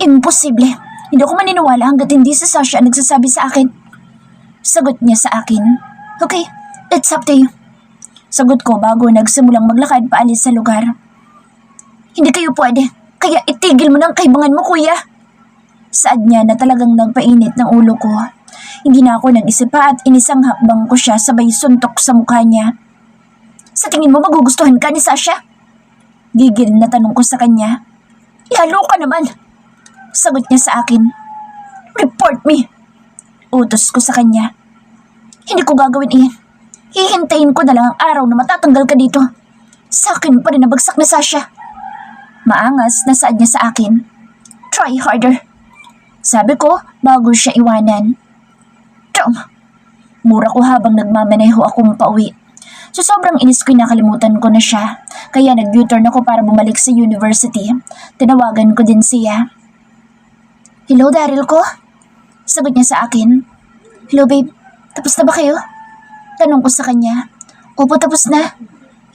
Imposible. Hindi ako maniniwala hanggat hindi si Sasha ang nagsasabi sa akin. Sagot niya sa akin. Okay, it's up to you. Sagot ko bago nagsimulang maglakad paalis sa lugar. Hindi kayo pwede, kaya itigil mo ng kaibangan mo, kuya. Saad niya na talagang nagpainit ng ulo ko. Hindi na ako nag-isip pa at inisang hakbang ko siya sabay suntok sa mukha niya. Sa tingin mo magugustuhan ka ni Sasha? Gigil na tanong ko sa kanya. Lalo ka naman. Sagot niya sa akin. Report me. Utos ko sa kanya. Hindi ko gagawin iyan. Hihintayin ko na lang ang araw na matatanggal ka dito. Sa akin pa rin nabagsak ni Sasha. Maangas na saad niya sa akin. Try harder. Sabi ko bago siya iwanan. Tom. Mura ko habang nagmamaneho akong pauwi. So sobrang inis ko'y nakalimutan ko na siya. Kaya nag-U-turn ako para bumalik sa university. Tinawagan ko din siya. Hello, Daryl ko? Sagot niya sa akin. Hello, babe. Tapos na ba kayo? Tanong ko sa kanya. Opo, tapos na.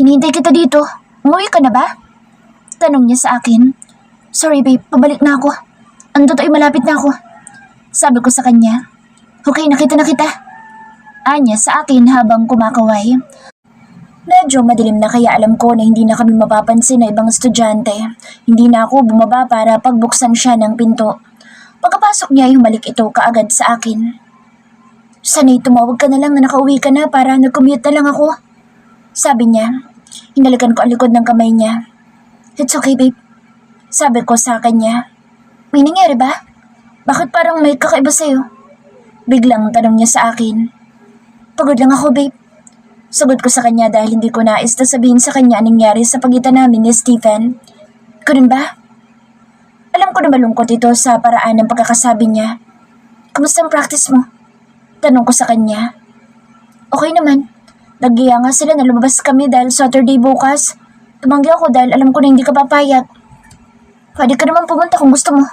Hinihintay kita dito. Umuwi ka na ba? Tanong niya sa akin. Sorry, babe. Pabalik na ako. Ando tayo, malapit na ako. Sabi ko sa kanya. Okay, nakita na kita. Anya sa akin habang kumakaway. Medyo madilim na kaya alam ko na hindi na kami mapapansin na ibang estudyante. Hindi na ako bumaba para pagbuksan siya ng pinto. Pagkapasok niya, humalik ito kaagad sa akin. Sana'y tumawag ka na lang na nakauwi ka na para nag-commute na lang ako. Sabi niya. Hinalikan ko ang likod ng kamay niya. It's okay, babe. Sabi ko sa kanya. May nangyari ba? Bakit parang may kakaiba sa'yo? Biglang tanong niya sa akin. Pagod lang ako, babe. Sagot ko sa kanya dahil hindi ko nais na sabihin sa kanya anong nangyari sa pagitan namin ni Stephen. Ikaw rin ba? Alam ko na malungkot ito sa paraan ng pagkakasabi niya. Kamusta ang practice mo? Tanong ko sa kanya. Okay naman. Nagiya nga sila na lumabas kami dahil Saturday bukas. Tumanggi ako dahil alam ko na hindi ka papayag. Pwede ka naman pumunta kung gusto mo.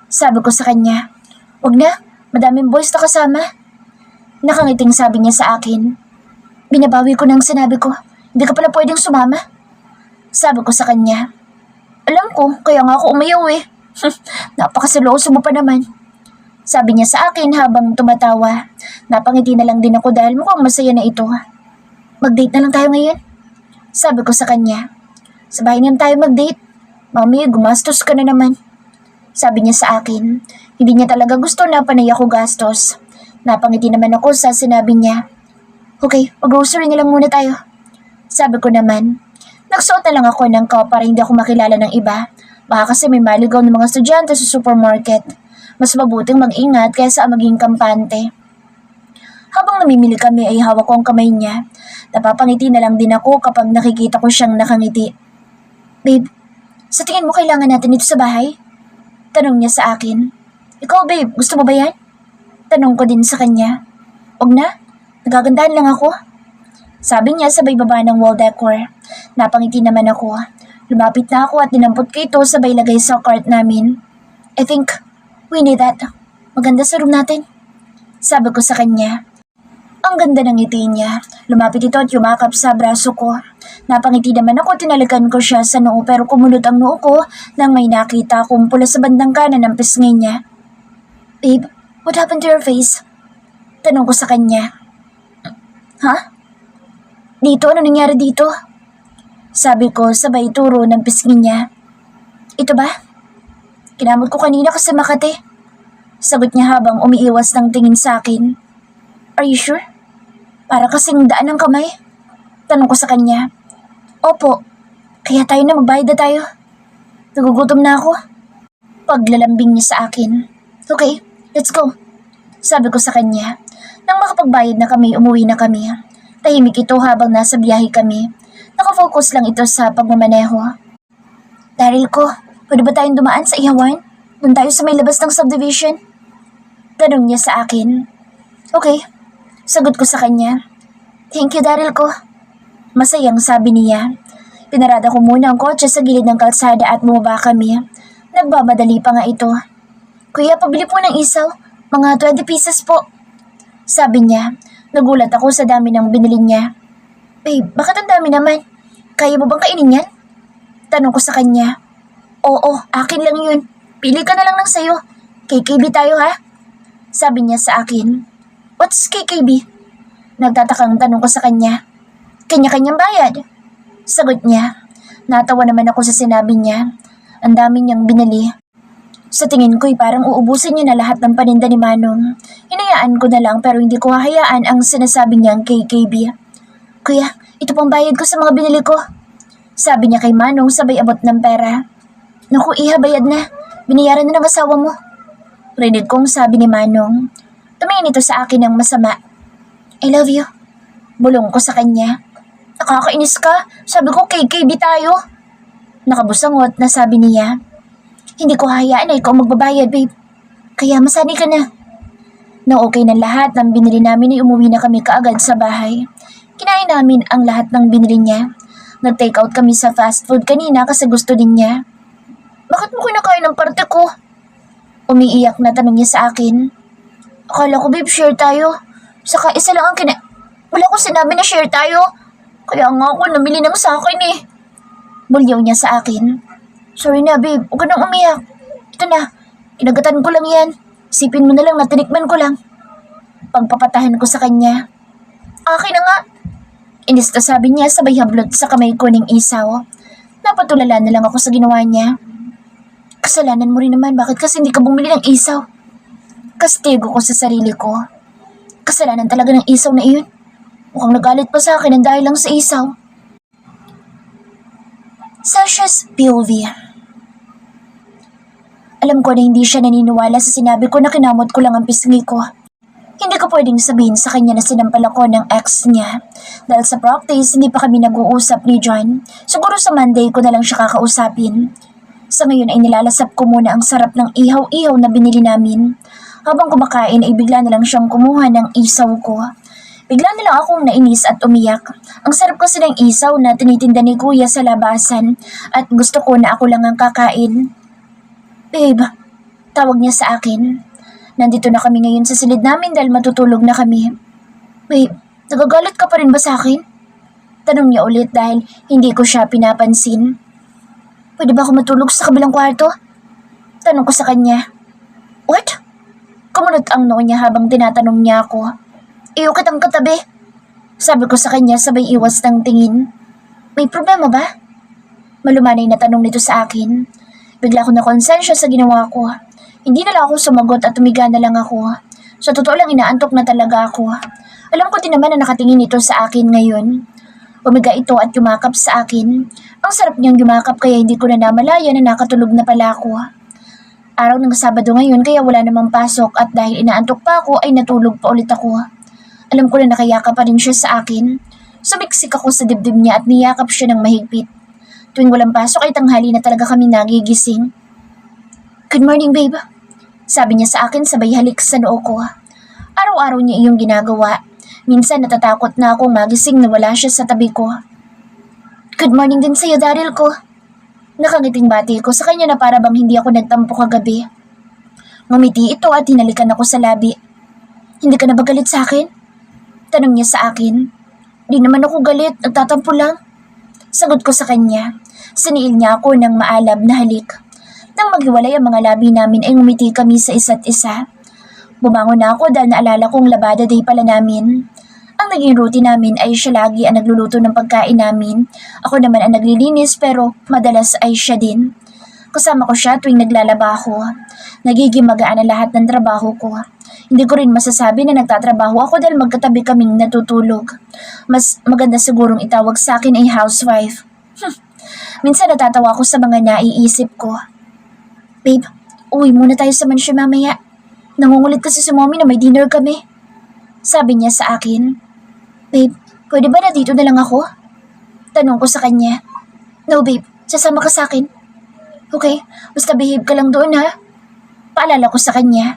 Sabi ko sa kanya. Wag na, madaming boys na kasama. Nakangiting sabi niya sa akin. Binabawi ko nang sinabi ko, hindi ka pala pwedeng sumama. Sabi ko sa kanya. Alam ko, kaya nga ako umayaw eh. Napakasaloso mo pa naman. Sabi niya sa akin habang tumatawa. Napangiti na lang din ako dahil mukhang masaya na ito. Mag-date na lang tayo ngayon. Sabi ko sa kanya. Sa bahay na tayo mag-date. Mami, gumastos ka na naman. Sabi niya sa akin. Hindi niya talaga gusto na panay ako gastos. Napangiti naman ako sa sinabi niya. Okay, mag-grocery na lang muna tayo. Sabi ko naman. Nagsuot na lang ako ng kao para hindi ako makilala ng iba. Baka kasi may maligaw ng mga estudyante sa supermarket. Mas mabuting mag-ingat kaysa maging kampante. Habang namimili kami ay hawak ko ang kamay niya. Napapangiti na lang din ako kapag nakikita ko siyang nakangiti. Babe, sa tingin mo kailangan natin ito sa bahay? Tanong niya sa akin. Ikaw babe, gusto mo ba yan? Tanong ko din sa kanya. Huwag na, nagagandahan lang ako. Sabi niya sabay baba ng wall decor. Napangiti naman ako. Lumapit na ako at dinampot ko ito sabay lagay sa cart namin. I think we need that. Maganda sa room natin. Sabi ko sa kanya. Ang ganda ng ngiti niya. Lumapit ito at yumakap sa braso ko. Napangiti naman ako, tinalikan ko siya sa noo pero kumunod ang noo ko nang may nakita akong pula sa bandang kanan ng pisngi niya. Babe, what happened to your face? Tanong ko sa kanya. Ha? Dito? Ano nangyari dito? Sabi ko sabay turo ng pisngi niya. Ito ba? Kinamot ko kanina kasi Makati. Sagot niya habang umiiwas ng tingin sa akin. Are you sure? Para kasing daan ng kamay. Tanong ko sa kanya. Opo, kaya tayo na magbayad na tayo. Nagugutom na ako. Paglalambing niya sa akin. Okay, let's go. Sabi ko sa kanya. Nang makapagbayad na kami, umuwi na kami. Tahimik ito habang nasa biyahe kami. Nakafocus lang ito sa pagmamaneho. Daryl ko, pwede ba tayong dumaan sa Ihawan? Doon tayo sa may labas ng subdivision. Tanong niya sa akin. Okay, sagot ko sa kanya. Thank you, Daryl ko. Masayang sabi niya. Pinarada ko muna ang kotse sa gilid ng kalsada at bumaba kami. Nagbamadali pa nga ito. Kuya, pabili po ng isaw. Mga 20 pieces po. Sabi niya. Nagulat ako sa dami ng binili niya. Babe, bakit ang dami naman? Kaya mo bang kainin yan? Tanong ko sa kanya. Oo, akin lang yun. Pili ka na lang ng sayo. KKB tayo ha? Sabi niya sa akin. What's KKB? Nagtatakang tanong ko sa kanya. Kanya-kanyang bayad. Sagot niya. Natawa naman ako sa sinabi niya. Ang dami niyang binili. Sa tingin ko'y parang uubusin niya na lahat ng paninda ni Manong. Hinayaan ko na lang pero hindi ko hahayaan ang sinasabi niyang KKB. Kuya, ito pang bayad ko sa mga binili ko. Sabi niya kay Manong sabay abot ng pera. Naku iha, bayad na. Binayaran na ng asawa mo. Rinig kong sabi ni Manong. Tumingin ito sa akin ng masama. I love you. Bulong ko sa kanya. Nakakainis ka. Sabi ko KKB tayo. Nakabusangot na sabi niya. Hindi ko hahayaan na ikaw magbabayad, babe. Kaya masani ka na. Nang okay na lahat ng binili namin ay umuwi na kami kaagad sa bahay. Kinain namin ang lahat ng binili niya. Nag-take out kami sa fast food kanina kasi gusto din niya. Bakit mo kinakain ang parte ko? Umiiyak na tanong niya sa akin. Akala ko, babe, share tayo. Saka isa lang ang Wala ko sinabi na share tayo. Kaya nga ako namili ng sa akin eh. Bulyaw niya sa akin. Sorry na, babe. Huwag ka nang umiyak. Ito na. Inagatan ko lang yan. Sipin mo na lang na tinikman ko lang. Pagpapatahan ko sa kanya. Akin na nga. Inis na sabi niya sabay hablot sa kamay ko ng isaw. Napatulala na lang ako sa ginawa niya. Kasalanan mo rin naman. Bakit kasi hindi ka bumili ng isaw? Kastigo ko sa sarili ko. Kasalanan talaga ng isaw na iyon. Mukhang nagalit pa sa akin ang dahil lang sa isaw. Sasha's POV. Alam ko na hindi siya naniniwala sa sinabi ko na kinamot ko lang ang pisngi ko. Hindi ko pwedeng sabihin sa kanya na sinampal ako ng ex niya. Dahil sa practice, hindi pa kami nag-uusap ni John. Siguro sa Monday ko na lang siya kakausapin. Sa ngayon ay nilalasap ko muna ang sarap ng ihaw-ihaw na binili namin. Habang kumakain ay bigla na lang siyang kumuha ng isaw ko. Bigla na lang akong nainis at umiyak. Ang sarap kasi ng isaw na tinitinda ni Kuya sa labasan at gusto ko na ako lang ang kakain. Babe, tawag niya sa akin. Nandito na kami ngayon sa silid namin dahil matutulog na kami. Babe, nagagalit ka pa rin ba sa akin? Tanong niya ulit dahil hindi ko siya pinapansin. Pwede ba ako matulog sa kabilang kwarto? Tanong ko sa kanya. What? Kumunot ang noo niya habang tinatanong niya ako. Iyo kitang katabi. Sabi ko sa kanya sabay iwas ng tingin. May problema ba? Malumanay na tanong nito sa akin. Bigla ko na konsensya sa ginawa ko. Hindi na lang ako sumagot at tumiga na lang ako. Sa totoo lang inaantok na talaga ako. Alam ko din naman na nakatingin ito sa akin ngayon. Umiga ito at yumakap sa akin. Ang sarap niyang yumakap kaya hindi ko na namalaya na nakatulog na pala ako. Araw ng Sabado ngayon kaya wala namang pasok at dahil inaantok pa ako ay natulog pa ulit ako. Alam ko na nakayakap pa rin siya sa akin. Sumiksik ako sa dibdib niya at niyakap siya ng mahigpit. Tuwing walang pasok ay tanghali na talaga kami nagigising. Good morning, babe. Sabi niya sa akin sabay halik sa noo ko. Araw-araw niya iyong ginagawa. Minsan natatakot na akong magising na wala siya sa tabi ko. Good morning din sa'yo, Daryl ko. Nakangiting bati ko sa kanya na para bang hindi ako nagtampo kagabi. Ngumiti ito at hinalikan ako sa labi. Hindi ka na ba galit sa akin? Tanong niya sa akin. Di naman ako galit, nagtatampo lang. Sagot ko sa kanya. Siniil niya ako ng maalab na halik. Nang maghiwalay ang mga labi namin ay ngumiti kami sa isa't isa. Bumangon na ako dahil naalala kong labada day pala namin. Ang naging routine namin ay siya lagi ang nagluluto ng pagkain namin. Ako naman ang naglilinis pero madalas ay siya din. Kasama ko siya tuwing naglalaba ako. Nagiging magaan ang lahat ng trabaho ko. Hindi ko rin masasabi na nagtatrabaho ako dahil magkatabi kaming natutulog. Mas maganda sigurong itawag sa akin ay housewife. Minsan natatawa ako sa mga naiisip ko. Babe, uwi muna tayo sa mansyon mamaya. Nangungulit kasi si mommy na may dinner kami. Sabi niya sa akin. Babe, pwede ba na dito na lang ako? Tanong ko sa kanya. No babe, sasama ka sa akin. Okay, basta behave ka lang doon ha. Paalala ko sa kanya.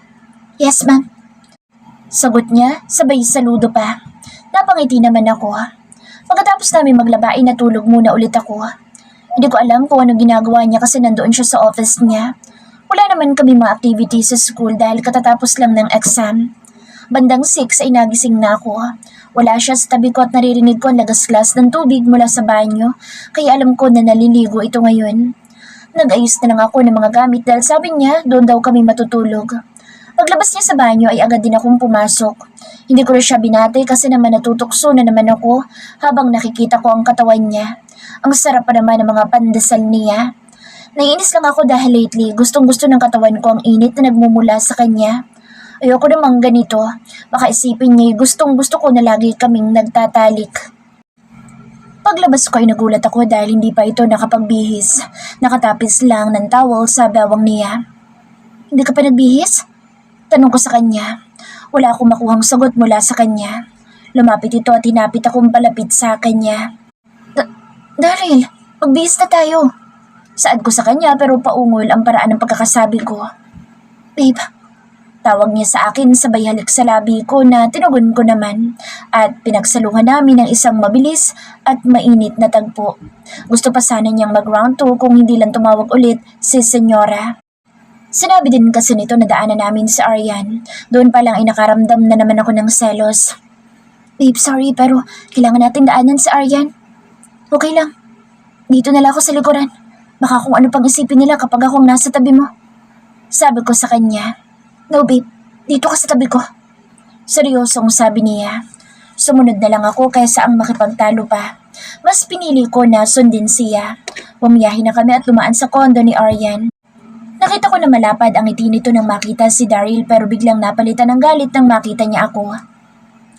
Yes ma'am. Sagot niya, sabay saludo pa. Napangiti naman ako. Pagkatapos namin maglaba ay natulog muna ulit ako. Hindi ko alam kung ano ginagawa niya kasi nandoon siya sa office niya. Wala naman kami mga activities sa school dahil katatapos lang ng exam. Bandang 6 ay nagising na ako. Wala siya sa tabi ko at naririnig ko ang lagas-glas ng tubig mula sa banyo kaya alam ko na naliligo ito ngayon. Nag-ayos na lang ako ng mga gamit dahil sabi niya doon daw kami matutulog. Paglabas niya sa banyo ay agad din akong pumasok. Hindi ko rin siya binati kasi naman natutokso na naman ako habang nakikita ko ang katawan niya. Ang sarap pa naman ng mga pandesal niya. Naiinis lang ako dahil lately gustong-gusto ng katawan ko ang init na nagmumula sa kanya. Ayoko namang ganito. Baka isipin niya gustong-gusto ko na lagi kaming nagtatalik. Paglabas ko ay nagulat ako dahil hindi pa ito nakapagbihis. Nakatapis lang ng towel sa bawang niya. Hindi ka pa nagbihis? Tanong ko sa kanya. Wala akong makuhang sagot mula sa kanya. Lumapit ito at hinapit akong palapit sa kanya. Daryl, magbihis na tayo. Saad ko sa kanya pero paungol ang paraan ng pagkakasabi ko. Babe, tawag niya sa akin sabay halik sa labi ko na tinugon ko naman at pinagsaluhan namin ng isang mabilis at mainit na tagpo. Gusto pa sana niyang mag-round 2 kung hindi lang tumawag ulit si Senyora. Sinabi din kasi nito na daanan namin si Aryan. Doon pa lang ay nakaramdam na naman ako ng selos. Babe, sorry pero kailangan natin daanan si Aryan. Okay lang. Dito na lang ako sa likuran. Baka kung ano pang isipin nila kapag akong nasa tabi mo. Sabi ko sa kanya. No babe, dito ka sa tabi ko. Seryosong sabi niya. Sumunod na lang ako kaysa ang makipagtalo pa. Mas pinili ko na sundin siya. Bumiyahe na kami at lumaan sa kondo ni Aryan. Nakita ko na malapad ang ngiti nito nang makita si Daryl pero biglang napalitan ng galit nang makita niya ako.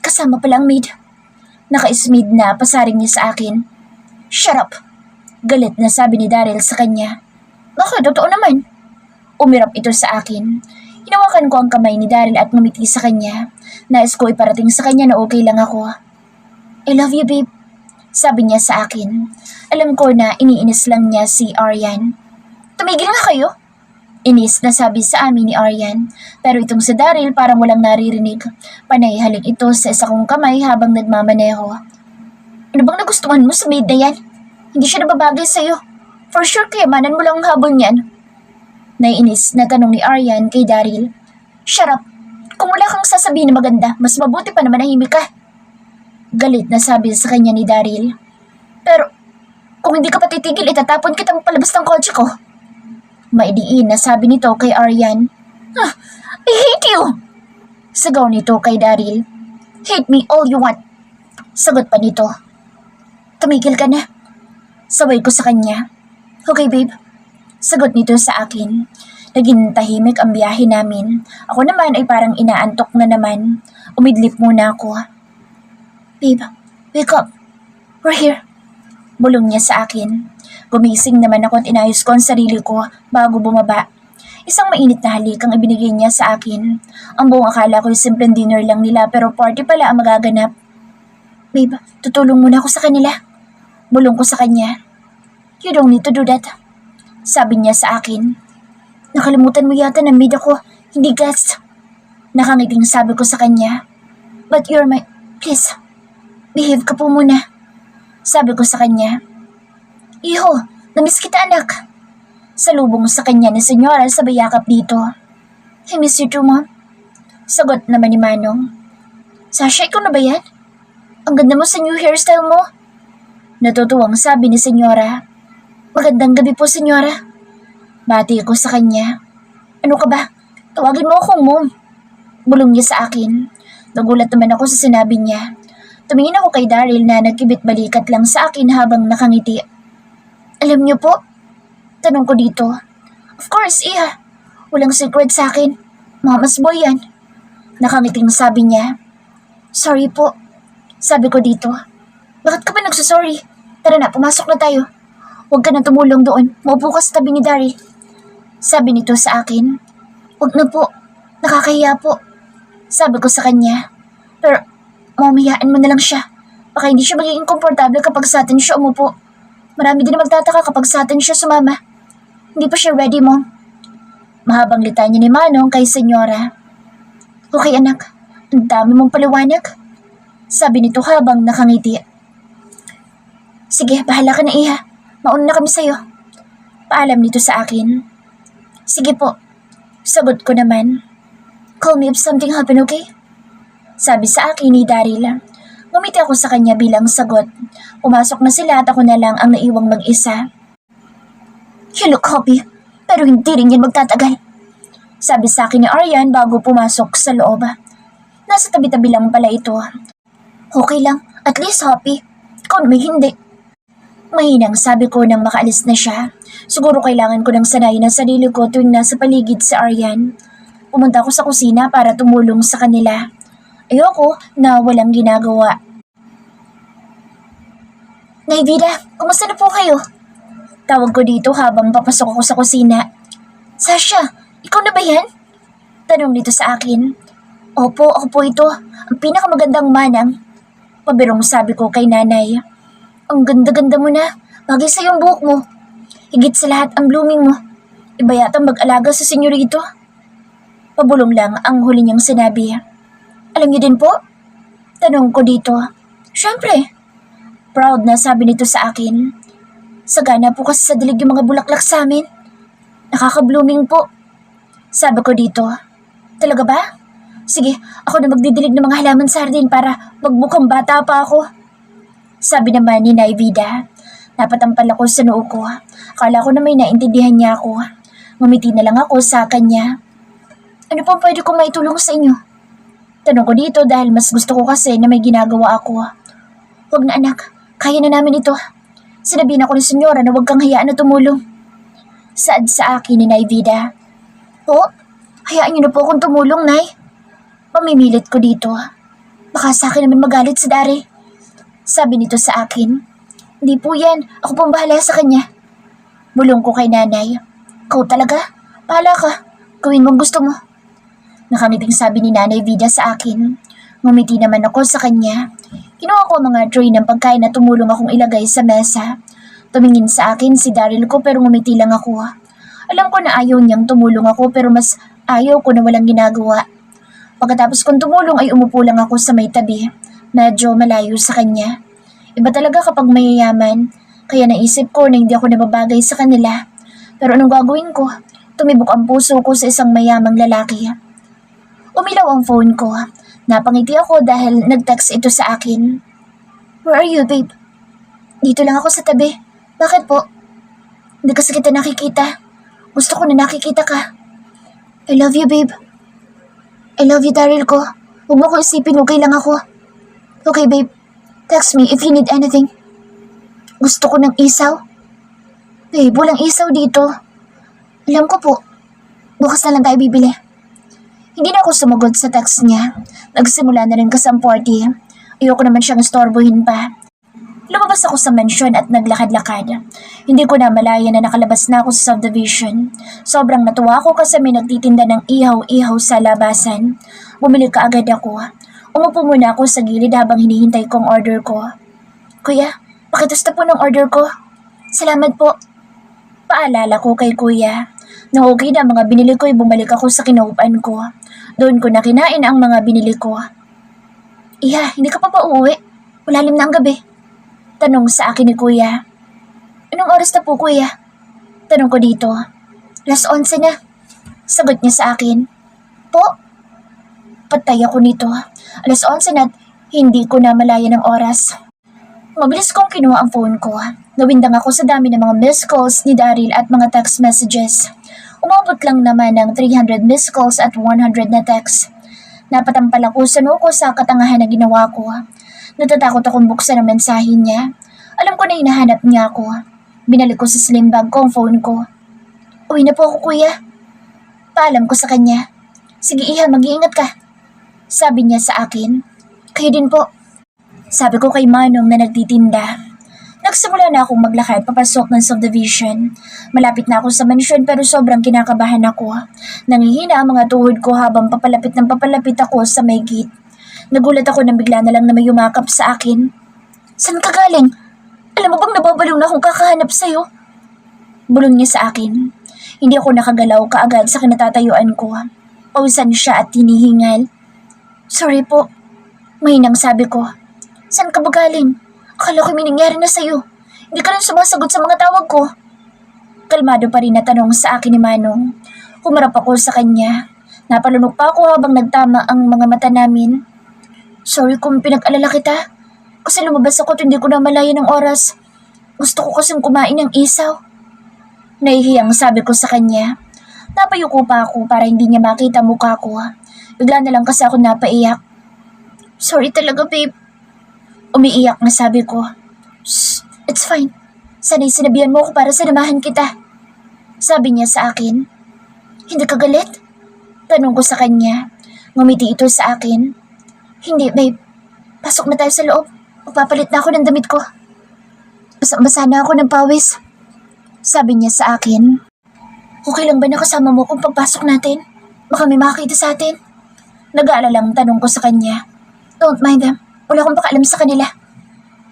Kasama pala ang maid. Naka-smid na pasaring niya sa akin. Shut up! Galit na sabi ni Daryl sa kanya. Bakit? Totoo naman. Umirap ito sa akin. Hinawakan ko ang kamay ni Daryl at ngumiti sa kanya. Nais ko iparating sa kanya na okay lang ako. I love you, babe. Sabi niya sa akin. Alam ko na iniinis lang niya si Aryan. Tumigil nga kayo. Inis na sabi sa amin ni Aryan. Pero itong si Daryl parang walang naririnig. Panay halik ito sa isa kong kamay habang nagmamaneho. Ano bang nagustuhan mo sa maid na yan? Hindi siya nababagay sa'yo. For sure kayamanan mo lang ang habol niyan. Naiinis na tanong ni Aryan kay Daryl. Shut up! Kung wala kang sasabihin na maganda, mas mabuti pa na manahimik ka. Galit na sabi sa kanya ni Daryl. Pero, kung hindi ka patitigil, itatapon kitang palabas ng kotse ko. Maidiin na sabi nito kay Aryan. I hate you! Sagaw nito kay Daryl. Hate me all you want. Sagot pa nito. Tumigil ka na. Saway ko sa kanya. Okay babe. Sagot nito sa akin. Naging tahimik ang biyahe namin. Ako naman ay parang inaantok na naman. Umidlip muna ako. Babe, wake up. We're here. Bulong niya sa akin. Gumising naman ako at inayos ko ang sarili ko bago bumaba. Isang mainit na halik ang ibinigay niya sa akin. Ang buong akala ko ay simpleng dinner lang nila pero party pala ang magaganap. Babe, tutulong muna ako sa kanila. Bulong ko sa kanya. You don't need to do that. Sabi niya sa akin. Nakalimutan mo yata na maid ako, hindi guest. Nakangiting sabi ko sa kanya. But you're my... Please, behave ka po muna. Sabi ko sa kanya. Iho, namiss kita anak. Salubong sa kanya ni Senyora sa bayakap dito. I miss you too, mom. Sagot naman ni Manong. Sasha, ikaw na ba yan? Ang ganda mo sa new hairstyle mo. Natutuwang sabi ni Senyora. Magandang gabi po, Senyora. Bati ko sa kanya. Ano ka ba? Tawagin mo akong mom. Bulong niya sa akin. Nagulat naman ako sa sinabi niya. Tumingin ako kay Daryl na nagkibit balikat lang sa akin habang nakangiti. Alam niyo po? Tanong ko dito. Of course, iya. Walang secret sa akin. Mama's boy yan. Nakangiting sabi niya. Sorry po. Sabi ko dito. Bakit ka ba nagsasorry? Tara na, pumasok na tayo. Huwag ka na tumulong doon. Maupo ka sa tabi ni Daryl. Sabi nito sa akin. Huwag na po. Nakakahiya po. Sabi ko sa kanya. Pero, mamahiyaan mo na lang siya. Baka hindi siya magiging komportable kapag sa atin siya umupo. Marami din magtataka kapag sa atin siya sumama. Hindi pa siya ready, Mom. Mahabang litanya ni Manong kay Senyora. Okay, anak. Ang dami mong paliwanag. Sabi nito habang nakangiti. Sige, bahala ka na, Iha. Mauna na kami sa'yo. Paalam nito sa akin. Sige po. Sagot ko naman. Call me if something happen, okay? Sabi sa akin ni Daryl. Ngumiti ako sa kanya bilang sagot. Pumasok na sila at ako na lang ang naiwang mag-isa. You look happy, pero hindi rin yan magtatagal. Sabi sa akin ni Aryan bago pumasok sa loob. Nasa tabi-tabi lang pala ito. Okay lang, at least happy. Ikaw naman hindi. Mahinang sabi ko nang makaalis na siya. Siguro kailangan ko nang sanayin ang sarili ko tuwing nasa paligid si Aryan. Pumunta ako sa kusina para tumulong sa kanila. Ayoko na walang ginagawa. Nay Vida, kumusta na po kayo? Tawag ko dito habang papasok ako sa kusina. Sasha, ikaw na ba yan? Tanong nito sa akin. Opo, ako po ito. Ang pinakamagandang manang. Pabirong sabi ko kay nanay. Ang ganda-ganda mo na. Bagay sa yung buhok mo. Higit sa lahat ang blooming mo. Iba yata mag-alaga sa senyorito. Pabulong lang ang huli niyang sinabi. Alam niyo din po? Tanong ko dito. Siyempre. Proud na sabi nito sa akin. Sagana po kasi sa dilig yung mga bulaklak sa amin. Nakaka-blooming po. Sabi ko dito. Talaga ba? Sige, ako na magdidilig ng mga halaman sa hardin para magbukang bata pa ako. Sabi naman ni Nay Vida. Napatampal ako sa noo ko. Akala ko na may naintindihan niya ako. Ngumiti na lang ako sa kanya. Ano pong pwede kong maitulong sa inyo? Tanong ko dito dahil mas gusto ko kasi na may ginagawa ako. Huwag na anak, kaya na namin ito. Sinabihin ako ni senyora na huwag kang hayaan na tumulong. Saad sa akin ni Nay Vida. Po, hayaan niyo na po akong tumulong, Nay. Pamimilit ko dito. Baka sa akin naman magalit si Dari. Sabi nito sa akin. Hindi po yan, ako pong bahala sa kanya. Bulong ko kay nanay. Ikaw talaga? Bahala ka. Gawin mong gusto mo. Nakangiting sabi ni Nanay Vida sa akin. Ngumiti naman ako sa kanya. Kinuha ko ang mga tray ng pagkain na tumulong akong ilagay sa mesa. Tumingin sa akin si Daryl ko pero ngumiti lang ako. Alam ko na ayaw niyang tumulong ako pero mas ayaw ko na walang ginagawa. Pagkatapos kong tumulong ay umupo lang ako sa may tabi. Medyo malayo sa kanya. Iba talaga kapag mayayaman. Kaya naisip ko na hindi ako nababagay sa kanila. Pero anong gagawin ko? Tumibok ang puso ko sa isang mayamang lalaki. Umilaw ang phone ko. Napangiti ako dahil nag-text ito sa akin. Where are you, babe? Dito lang ako sa tabi. Bakit po? Hindi kasi kita nakikita. Gusto ko na nakikita ka. I love you, babe. I love you, Daryl ko. Huwag mo ko isipin, okay lang ako. Okay, babe. Text me if you need anything. Gusto ko ng isaw. Babe, walang isaw dito. Alam ko po. Bukas na lang tayo bibili. Hindi na ako sumagot sa text niya. Nagsimula na rin kasi ang party. Ayoko naman siyang istorbohin pa. Lumabas ako sa mansyon at naglakad-lakad. Hindi ko na malaya na nakalabas na ako sa subdivision. Sobrang natuwa ako kasi may nagtitinda ng ihaw-ihaw sa labasan. Bumili ka agad ako. Umupo muna ako sa gilid habang hinihintay kong order ko. Kuya, pakitasta po ng order ko. Salamat po. Paalala ko kay kuya. Nang okay na mga binili ko ay bumalik ako sa kinaupan ko. Doon ko na kinain ang mga binili ko. Iha, hindi ka pa uuwi? Malalim na ang gabi. Tanong sa akin ni kuya. Anong oras na po kuya? Tanong ko dito. 11:00 na. Sagot niya sa akin. Po? Patay ako nito. 11:00 na at hindi ko na malaya ng oras. Mabilis kong kinuha ang phone ko. Nawindang ako sa dami ng mga missed calls ni Daryl at mga text messages. Umabot lang naman ng 300 missed calls at 100 na text. Napatampal ako sa noo ko sa katangahan na ginawa ko. Natatakot akong buksan ang mensahe niya. Alam ko na hinahanap niya ako. Binalik ko sa slim bag ko ang phone ko. Uwi na po ako kuya. Paalam ko sa kanya. Sige iha, mag-iingat ka. Sabi niya sa akin. Kayo din po. Sabi ko kay Manong na nagtitinda. Nagsimula na akong maglakad papasok ng subdivision. Malapit na ako sa mansyon pero sobrang kinakabahan ako. Nangihina ang mga tuhod ko habang papalapit ng papalapit ako sa may gate. Nagulat ako nang bigla na lang na may yumakap sa akin. Saan ka galing? Alam mo bang nababaliw na akong kakahanap sa'yo? Bulong niya sa akin. Hindi ako nakagalaw kaagad sa kinatatayuan ko. Pausan siya at hinihingal. Sorry po. Mahinang sabi ko. Saan ka ba galing? Akala ko may nangyari na sa'yo. Hindi ka rin sumasagot sa mga tawag ko. Kalmado pa rin na tanong sa akin ni Manong. Humarap ako sa kanya. Napalunok pa ako habang nagtama ang mga mata namin. Sorry kung pinag-alala kita. Kasi lumabas ako at hindi ko na malaya ng oras. Gusto ko kasing kumain ng isaw. Nahihiyang sabi ko sa kanya. Napayuko pa ako para hindi niya makita mukha ko. Bigla na lang kasi ako napaiyak. Sorry talaga, babe. Umiiyak na sabi ko. Shh, it's fine. Sana'y sinabihan mo ako para sinamahan kita. Sabi niya sa akin. Hindi ka galit? Tanong ko sa kanya. Ngumiti ito sa akin. Hindi, babe. Pasok na tayo sa loob. Magpapalit na ako ng damit ko. Basa na ako ng pawis. Sabi niya sa akin. Okay lang ba na kasama mo kung pagpasok natin? Baka may makakita sa atin. Nag-aalalang tanong ko sa kanya. Don't mind them. Wala akong pakaalam sa kanila.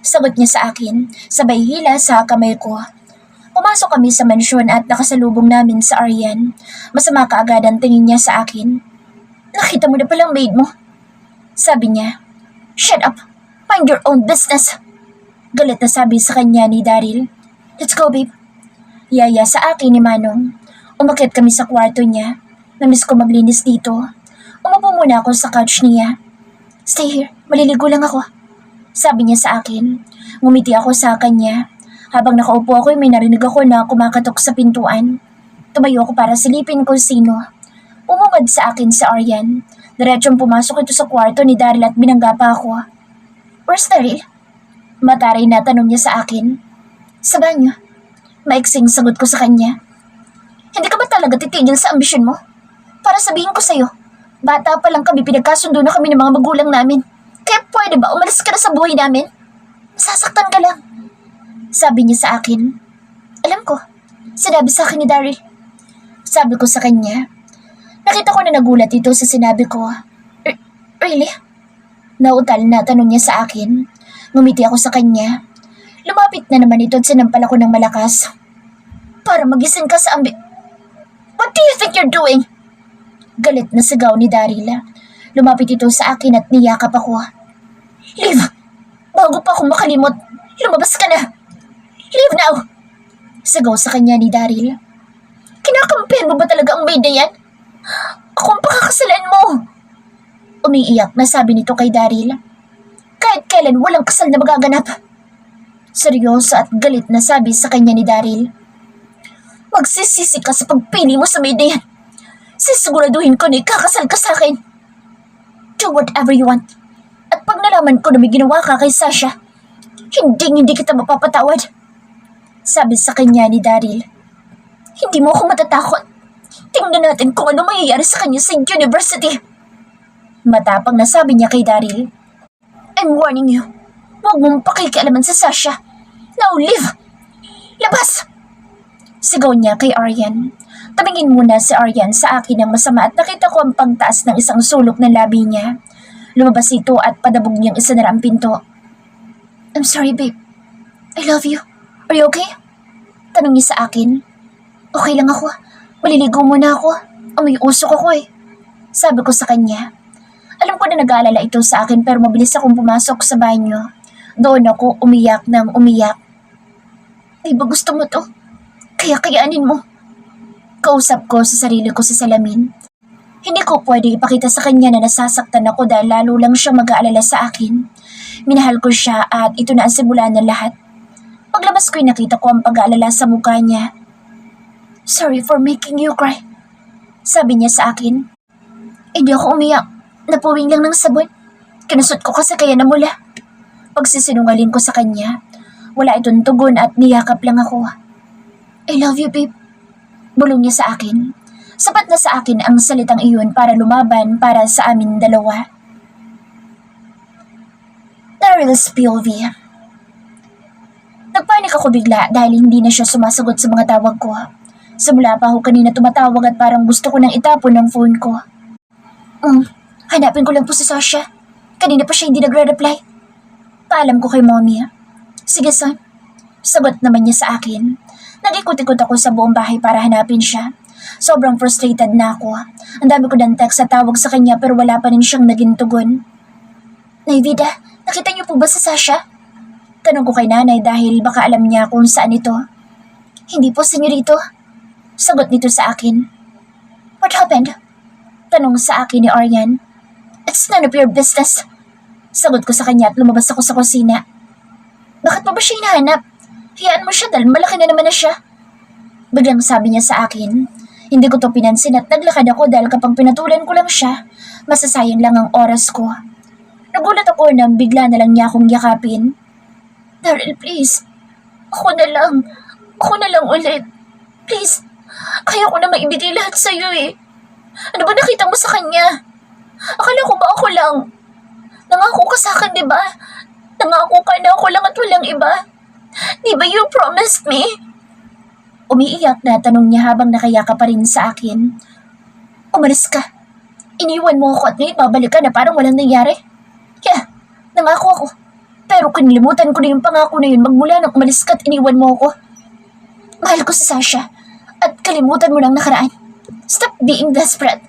Sagot niya sa akin, sabay hila sa kamay ko. Pumasok kami sa mansyon at nakasalubong namin sa Aryan. Masama kaagad ang tingin niya sa akin. Nakita mo na palang maid mo. Sabi niya, shut up. Mind your own business. Galit na sabi sa kanya ni Daryl. Let's go, babe. Yaya sa akin ni Manong. Umakyat kami sa kwarto niya. Namiss ko maglinis dito. Umupo muna ako sa couch niya. Stay here, maliligo lang ako. Sabi niya sa akin. Ngumiti ako sa kanya. Habang nakaupo ako, may narinig ako na kumakatok sa pintuan. Tumayo ako para silipin kung sino. Umungad sa akin si Aryan. Diretsong pumasok ito sa kwarto ni Daryl at binangga pa ako. Where's Daryl? Mataray na tanong niya sa akin. Sa banyo. Maiksing sagot ko sa kanya. Hindi ka ba talaga titigil sa ambisyon mo? Para sabihin ko sa'yo, bata pa lang kami, pinagkasundo na kami ng mga magulang namin. Kaya pwede ba umalis ka na sa buhay namin? Masasaktan ka lang. Sabi niya sa akin. Alam ko, sinabi sa akin ni Daryl. Sabi ko sa kanya. Nakita ko na nagulat ito sa sinabi ko. Really? Nautal na tanong niya sa akin. Ngumiti ako sa kanya. Lumapit na naman ito at sinampal ako ng malakas. Para magising ka sa What do you think you're doing? Galit na sigaw ni Daryl. Lumapit ito sa akin at niyakap ako. Leave! Bago pa ako makalimot, lumabas ka na! Leave now! Sigaw sa kanya ni Daryl. Kinakampihan mo ba talaga ang maid na yan? Ako ang pakakasalan mo! Umiiyak na sabi nito kay Daryl. Kahit kailan walang kasal na magaganap. Seryoso at galit na sabi sa kanya ni Daryl. Magsisisi ka sa pagpili mo sa maid na yan. Sisiguraduhin ko na ikakasal ka sa akin. Do whatever you want. At pag nalaman ko na may ginawa ka kay Sasha, hindi kita mapapatawad. Sabi sa kanya ni Daryl. Hindi mo ako matatakot. Tingnan natin kung ano mangyayari sa kanya sa university. Matapang na sabi niya kay Daryl. I'm warning you. Huwag mong pakikialaman sa Sasha. Now leave! Labas! Sigaw niya kay Aryan. Tumingin muna si Aryan sa akin ng masama at nakita ko ang pagtaas ng isang sulok ng labi niya. Lumabas ito at padabog niyang isanara ang pinto. I'm sorry, babe. I love you. Are you okay? Tanong niya sa akin. Okay lang ako. Maliligo muna ako. Amoy usok ako eh. Sabi ko sa kanya. Alam ko na nag-aalala ito sa akin pero mabilis akong pumasok sa banyo. Doon ako umiyak ng umiyak. Di ba gusto mo to? Kaya kayanin mo. Kausap ko sa sarili ko sa salamin. Hindi ko pwede ipakita sa kanya na nasasaktan ako dahil lalo lang siya mag-aalala sa akin. Minahal ko siya at ito na ang simula ng lahat. Paglabas ko'y nakita ko ang pag-aalala sa mukha niya. Sorry for making you cry. Sabi niya sa akin. Hindi ako umiyak. Napuwing lang ng sabon. Kinusot ko kasi kaya namula. Pagsisinungaling ko sa kanya, wala itong tugon at niyakap lang ako. I love you, babe. Bulong niya sa akin. Sapat na sa akin ang salitang iyon para lumaban para sa amin dalawa. Daryl's POV. Nagpanik ako bigla dahil hindi na siya sumasagot sa mga tawag ko. Simula pa ako kanina tumatawag at parang gusto ko nang itapon ng phone ko. Hanapin ko lang po si Sasha. Kanina pa siya hindi nagre-reply. Paalam ko kay mommy. Sige, son. Sagot naman niya sa akin. Nag-ikot-ikot ako sa buong bahay para hanapin siya. Sobrang frustrated na ako. Ang dami ko ng text sa tawag sa kanya pero wala pa rin siyang naging tugon. Nay Vida, nakita niyo po ba si Sasha? Tanong ko kay nanay dahil baka alam niya kung saan ito. Hindi po, senyorito. Sagot nito sa akin. What happened? Tanong sa akin ni Aryan. It's none of your business. Sagot ko sa kanya at lumabas ako sa kusina. Bakit mo ba siya hinahanap? Hayaan mo siya dahil malaki na naman na siya. Biglang sabi niya sa akin. Hindi ko to pinansin at naglakad ako dahil kapag pinatulan ko lang siya, masasayang lang ang oras ko. Nagulat ako nang bigla na lang niya akong yakapin. Daryl, please. Ako na lang. Ako na lang ulit. Please. Kaya ko na maibigay lahat sa'yo eh. Ano ba nakita mo sa kanya? Akala ko ba ako lang? Nangako ka sa akin, di ba? Nangako ka na ako lang at walang iba. Di ba you promised me? Umiiyak na tanong niya habang nakayaka pa rin sa akin. Umalis ka. Iniwan mo ako at ngayon babalik ka na parang walang nangyari. Yeah, nangako ako. Pero kinilimutan ko na yung pangako na yun magmula nang umalis ka at iniwan mo ako. Mahal ko si Sasha at kalimutan mo lang nakaraan. Stop being desperate.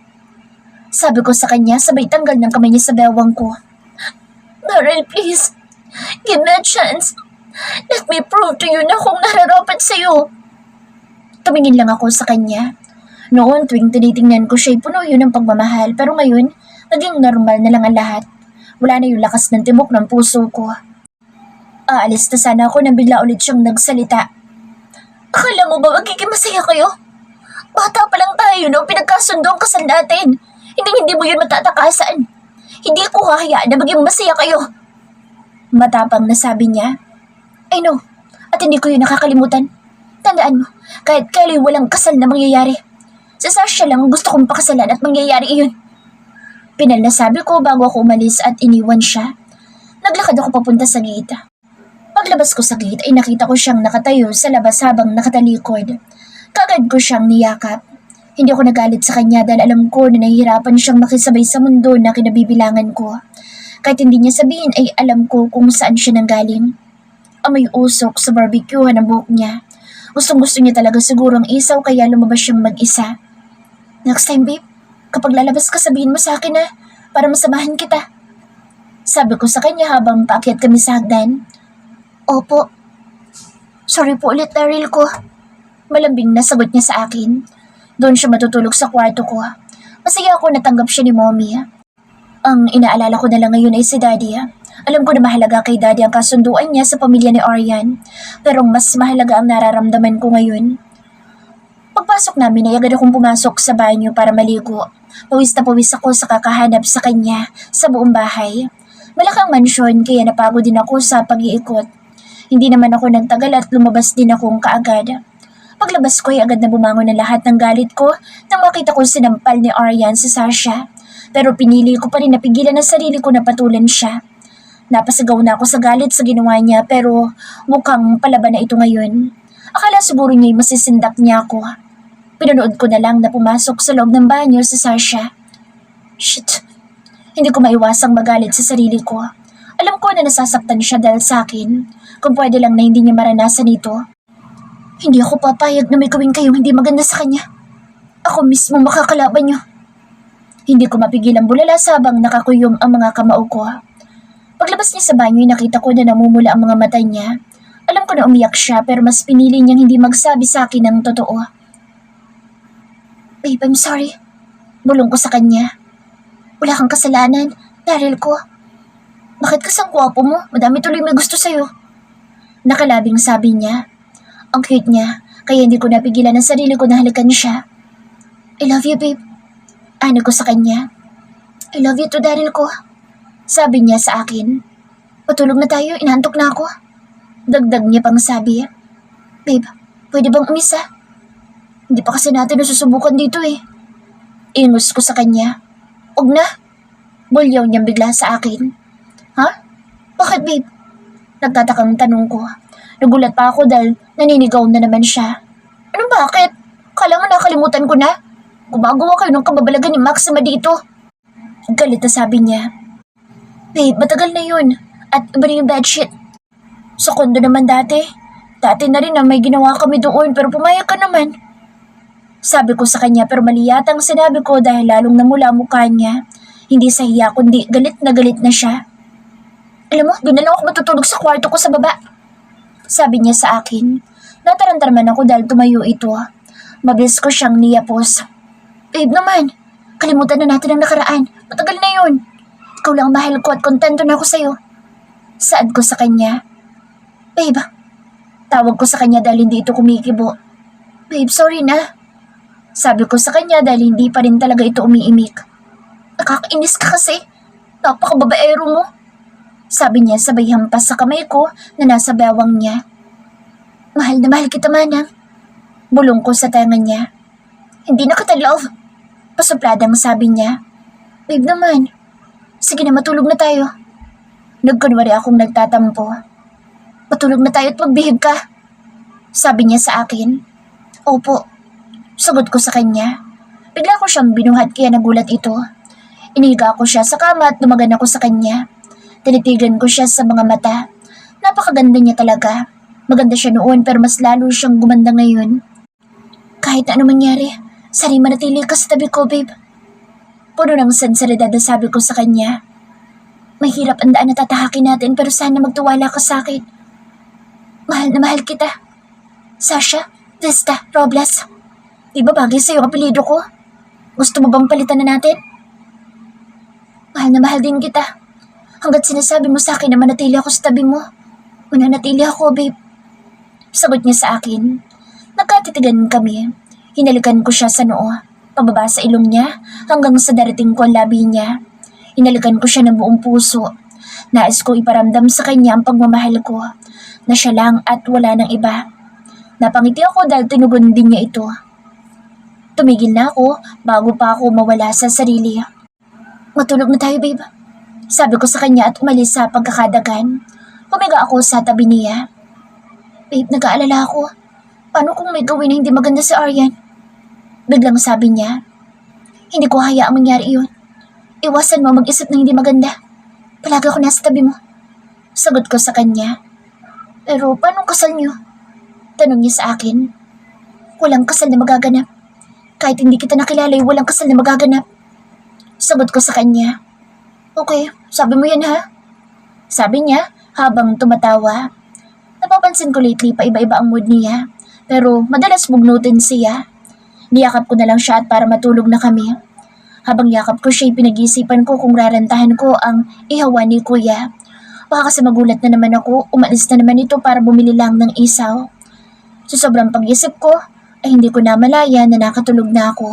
Sabi ko sa kanya sabay tanggal ng kamay niya sa bewang ko. Daryl, please. Give me a chance. Let me prove to you na akong nararapat sa'yo. Tumingin lang ako sa kanya. Noon tuwing tinitingnan ko siya'y puno yun ng pagmamahal pero ngayon naging normal na lang ang lahat. Wala na yung lakas ng tibok ng puso ko. Aalis na sana ako nang bigla ulit siyang nagsalita. Akala mo ba magiging masaya kayo? Bata pa lang tayo nung pinagkasundo ang kasal natin. Hindi mo yun matatakasan. Hindi ko hahayaan na maging masaya kayo. Matapang na sabi niya. I know, at hindi ko yun nakakalimutan. Tandaan mo, kahit kailan walang kasal na mangyayari. Sa Sasha lang gusto kong pakasalan at mangyayari iyon. Pinal na sabi ko bago ako umalis at iniwan siya. Naglakad ako papunta sa gate. Paglabas ko sa gate ay nakita ko siyang nakatayo sa labas habang nakatalikod. Kagad ko siyang niyakap. Hindi ako nagalit sa kanya dahil alam ko na nahihirapan siyang makisabay sa mundo na kinabibilangan ko. Kahit hindi niya sabihin ay alam ko kung saan siya nanggaling. Amoy usok sa barbecuehan ang buhok niya. Gustong-gusto niya talaga siguro ang isaw kaya lumabas siyang mag-isa. Next time, babe, kapag lalabas ka sabihin mo sa akin na para masamahan kita. Sabi ko sa kanya habang paakyat kami sa hagdan. Opo. Sorry po ulit, Daryl ko. Malambing na sagot niya sa akin. Doon siya matutulog sa kwarto ko. Masaya ako natanggap siya ni Mommy. Ang inaalala ko na lang ngayon ay si Daddy. Alam ko na mahalaga kay Daddy ang kasunduan niya sa pamilya ni Arian, pero mas mahalaga ang nararamdaman ko ngayon. Pagpasok namin ay agad akong pumasok sa banyo para maligo. Pawis na pawis ako sa kakahanap sa kanya sa buong bahay. Malakang mansyon kaya napagod din ako sa pag-iikot. Hindi naman ako nagtagal at lumabas din akong kaagad. Paglabas ko ay agad na bumangon ang lahat ng galit ko nang makita ko sinampal ni Arian si Sasha. Pero pinili ko pa rin napigilan ang sarili ko na patulan siya. Napasigaw na ako sa galit sa ginawa niya pero mukhang palaban na ito ngayon. Akala siguro niya'y masisindak niya ako. Pinanood ko na lang na pumasok sa loob ng banyo si Sasha. Shit, hindi ko maiwasang magalit sa sarili ko. Alam ko na nasasaktan siya dahil sa akin. Kung pwede lang na hindi niya maranasan ito. Hindi ako papayag na may gawin kayong hindi maganda sa kanya. Ako mismo makakalaban niyo. Hindi ko mapigil ang bulala habang nakakuyom ang mga kamao ko. Paglabas niya sa banyo, nakita ko na namumula ang mga mata niya. Alam ko na umiyak siya pero mas pinili niyang hindi magsabi sa akin ng totoo. Babe, I'm sorry. Bulong ko sa kanya. Wala kang kasalanan, Daryl ko. Bakit kasang gwapo mo? Madami tuloy may gusto sa'yo. Nakalabing sabi niya. Ang cute niya, kaya hindi ko napigilan ang sarili ko na halikan siya. I love you, babe. Ano ko sa kanya. I love you too, Daryl ko. Sabi niya sa akin. Patulog na tayo, inaantok na ako. Dagdag niya pang sabi. Babe, pwede bang umisa? Hindi pa kasi natin nasusubukan dito eh. Ingus ko sa kanya. Huwag na. Bulyaw niyang bigla sa akin. Ha? Bakit, babe? Nagtatakang tanong ko. Nagulat pa ako dahil naninigaw na naman siya. Anong bakit? Kala mo nakalimutan ko na? Gumagawa kayo ng kababalagan ni Maxima dito. Galit na sabi niya. Babe, matagal na yun. At iba rin yung bedsheet. Sa kondo naman dati. Dati na rin na may ginawa kami doon pero pumayag ka naman. Sabi ko sa kanya pero mali yata ang sinabi ko dahil lalong namula mukha niya. Hindi sa hiya kundi galit na siya. Alam mo, doon na lang ako matutulog sa kwarto ko sa baba. Sabi niya sa akin. Natarantarman ako dahil tumayo ito. Mabilis ko siyang niyapos. Babe naman, kalimutan na natin ang nakaraan. Matagal na yun. Ikaw lang mahal ko at kontento na ako sa'yo. Saad ko sa kanya. Babe, tawag ko sa kanya dahil hindi ito kumikibo. Babe, sorry na. Sabi ko sa kanya dahil hindi pa rin talaga ito umiimik. Nakakainis ka kasi. Napakababaero mo. Sabi niya sabay hampas sa kamay ko na nasa bewang niya. Mahal na mahal kita, Manang. Bulong ko sa tenga niya. Hindi na kita love. Pasupladang sabi niya. Babe naman. Sige na, matulog na tayo. Nagkunwari akong nagtatampo. Matulog na tayo at magbihib ka. Sabi niya sa akin. Opo. Sagot ko sa kanya. Bigla ko siyang binuhat kaya nagulat ito. Iniga ko siya sa kama at lumagan ako sa kanya. Tinitigan ko siya sa mga mata. Napakaganda niya talaga. Maganda siya noon pero mas lalo siyang gumanda ngayon. Kahit na ano mangyari, sari manatili ka sa tabi ko, babe. Puno ng sensibilidad na sabi ko sa kanya. Mahirap ang daan na tatahakin natin pero sana magtiwala ka sa akin. Mahal na mahal kita. Sasha Vista Robles. Di ba bagay sa'yo ang apelido ko? Gusto mo bang palitan na natin? Mahal na mahal din kita. Hanggat sinasabi mo sa akin na manatili ako sa tabi mo, mananatili ako, babe. Sagot niya sa akin. Nagkatitigan kami. Hinalikan ko siya sa noo, pababa sa ilong niya hanggang sa darating ko ang labi niya. Hinalikan ko siya ng buong puso. Nais ko iparamdam sa kanya ang pagmamahal ko, na siya lang at wala ng iba. Napangiti ako dahil tinugon din niya ito. Tumigil na ako bago pa ako mawala sa sarili. Matulog na tayo, babe. Sabi ko sa kanya at umalis sa pagkakadagan. Humiga ako sa tabi niya. Babe, nag-aalala ako. Paano kung may gawin na hindi maganda si Aryan? Biglang sabi niya. Hindi ko hayaang mangyari iyon. Iwasan mo mag-isip na hindi maganda. Palagi ako nasa tabi mo. Sagot ko sa kanya. Pero paano kasal niyo? Tanong niya sa akin. Walang kasal na magaganap. Kahit hindi kita nakilala, walang kasal na magaganap. Sagot ko sa kanya. Okay, sabi mo yan ha? Sabi niya habang tumatawa. Napapansin ko lately pa iba-iba ang mood niya. Pero madalas bugnutin siya. Niyakap ko na lang siya at para matulog na kami. Habang yakap ko siya, pinag-iisipan ko kung rarantahan ko ang ihawa ni kuya. Baka kasi magulat na naman ako, umalis na naman ito para bumili lang ng isaw. Sa sobrang pag-isip ko, ay hindi ko na malaya na nakatulog na ako.